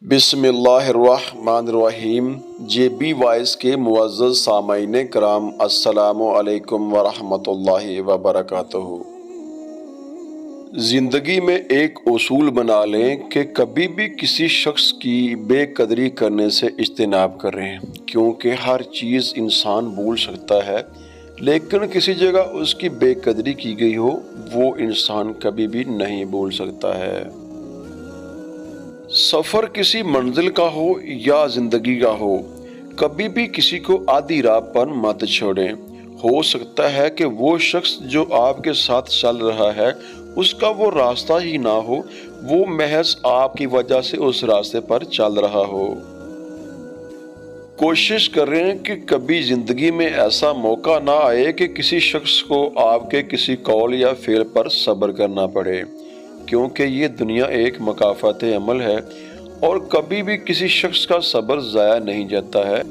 बिस्मिल्लाहिर्रहमानिर्रहीम। JB voice के मुअज़्ज़ज़ सामाईन कराम, अस्सलामु अलैकुम वरहमतुल्लाहि वबरकातुहू। ज़िंदगी में एक उसूल बना लें कि कभी भी किसी शख्स की बेकदरी करने से इज्तिनाब करें, क्योंकि हर चीज़ इंसान भूल सकता है, लेकिन किसी जगह उसकी बेकदरी की गई हो वो इंसान कभी भी नहीं भूल सकता है। सफ़र किसी मंजिल का हो या जिंदगी का हो, कभी भी किसी को आधी राह पर मत छोड़ें। हो सकता है कि वो शख्स जो आपके साथ चल रहा है उसका वो रास्ता ही ना हो, वो महज आपकी वजह से उस रास्ते पर चल रहा हो। कोशिश करें कि कभी जिंदगी में ऐसा मौका ना आए कि किसी शख्स को आपके किसी कौल या फेल पर सब्र करना पड़े, क्योंकि ये दुनिया एक मकाफात अमल है और कभी भी किसी शख्स का सब्र ज़ाया नहीं जाता है।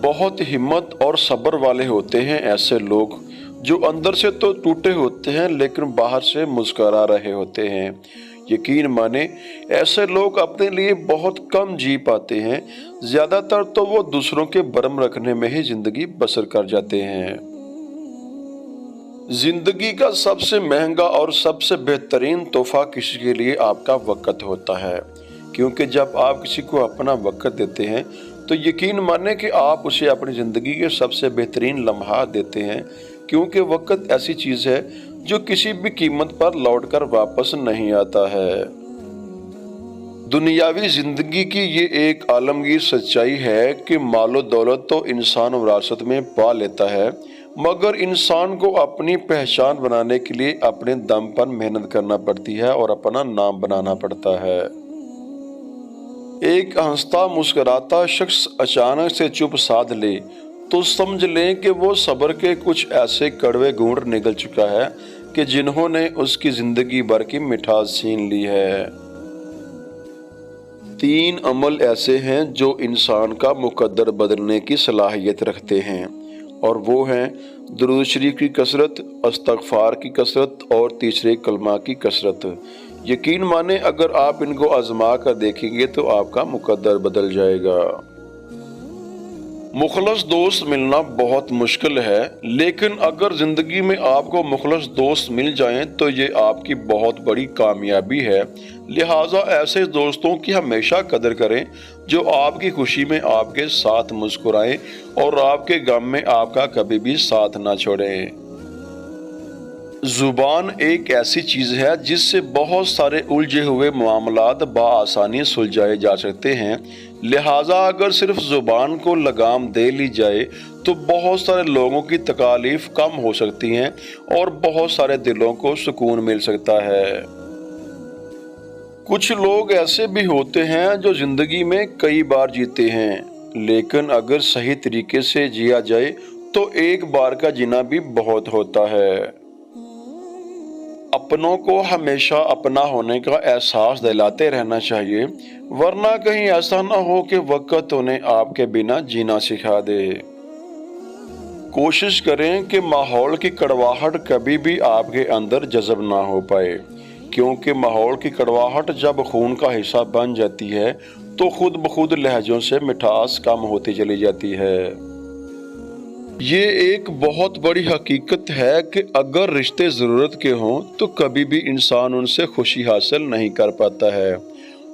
बहुत हिम्मत और सब्र वाले होते हैं ऐसे लोग जो अंदर से तो टूटे होते हैं लेकिन बाहर से मुस्करा रहे होते हैं। यकीन माने, ऐसे लोग अपने लिए बहुत कम जी पाते हैं, ज़्यादातर तो वो दूसरों के भरम रखने में ही ज़िंदगी बसर कर जाते हैं। जिंदगी का सबसे महंगा और सबसे बेहतरीन तोहफा किसी के लिए आपका वक़्त होता है, क्योंकि जब आप किसी को अपना वक़्त देते हैं तो यकीन माने कि आप उसे अपनी ज़िंदगी के सबसे बेहतरीन लम्हा देते हैं, क्योंकि वक़्त ऐसी चीज़ है जो किसी भी कीमत पर लौटकर वापस नहीं आता है। दुनियावी ज़िंदगी की ये एक आलमगीर सच्चाई है कि मालो दौलत तो इंसान विरासत में पा लेता है, मगर इंसान को अपनी पहचान बनाने के लिए अपने दम पर मेहनत करना पड़ती है और अपना नाम बनाना पड़ता है। एक हंसता मुस्कुराता शख्स अचानक से चुप साध ले तो समझ लें कि वो सब्र के कुछ ऐसे कड़वे घूंट निकल चुका है कि जिन्होंने उसकी जिंदगी भर की मिठास छीन ली है। 3 अमल ऐसे हैं जो इंसान का मुकद्दर बदलने की सलाहियत रखते हैं, और वो हैं दुरूद शरीफ की कसरत, इस्तग़फ़ार की कसरत और तीसरे कलमा की कसरत। यकीन माने, अगर आप इनको आजमा कर देखेंगे तो आपका मुकद्दर बदल जाएगा। मुखलस दोस्त मिलना बहुत मुश्किल है, लेकिन अगर जिंदगी में आपको मुखलस दोस्त मिल जाएं तो ये आपकी बहुत बड़ी कामयाबी है। लिहाजा ऐसे दोस्तों की हमेशा कदर करें जो आपकी खुशी में आपके साथ मुस्कुराएं और आपके गम में आपका कभी भी साथ ना छोड़ें। जुबान एक ऐसी चीज़ है जिससे बहुत सारे उलझे हुए मामलात बआसानी सुलझाए जा सकते हैं। लिहाजा अगर सिर्फ जुबान को लगाम दे ली जाए तो बहुत सारे लोगों की तकालीफ कम हो सकती हैं और बहुत सारे दिलों को सुकून मिल सकता है। कुछ लोग ऐसे भी होते हैं जो जिंदगी में कई बार जीते हैं, लेकिन अगर सही तरीके से जिया जाए तो एक बार का जीना भी बहुत होता है। अपनों को हमेशा अपना होने का एहसास दिलाते रहना चाहिए, वरना कहीं ऐसा ना हो कि वक़्त उन्हें आपके बिना जीना सिखा दे। कोशिश करें कि माहौल की कड़वाहट कभी भी आपके अंदर जज़ब ना हो पाए, क्योंकि माहौल की कड़वाहट जब खून का हिस्सा बन जाती है तो खुद ब खुद लहजों से मिठास कम होती चली जाती है। ये एक बहुत बड़ी हकीकत है कि अगर रिश्ते ज़रूरत के हों तो कभी भी इंसान उनसे खुशी हासिल नहीं कर पाता है,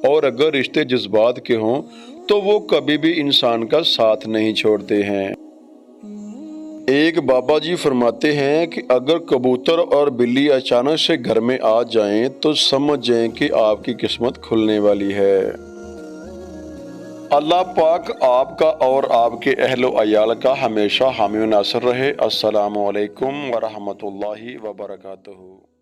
और अगर रिश्ते जज्बात के हों तो वो कभी भी इंसान का साथ नहीं छोड़ते हैं। एक बाबा जी फरमाते हैं कि अगर कबूतर और बिल्ली अचानक से घर में आ जाएं तो समझ जाएं कि आपकी किस्मत खुलने वाली है। अल्लाह पाक आपका और आपके अहलो अयाल का हमेशा हामी नासर रहे। अस्सलामु अलैकुम वरहमतुल्लाहि वबरकातुहू।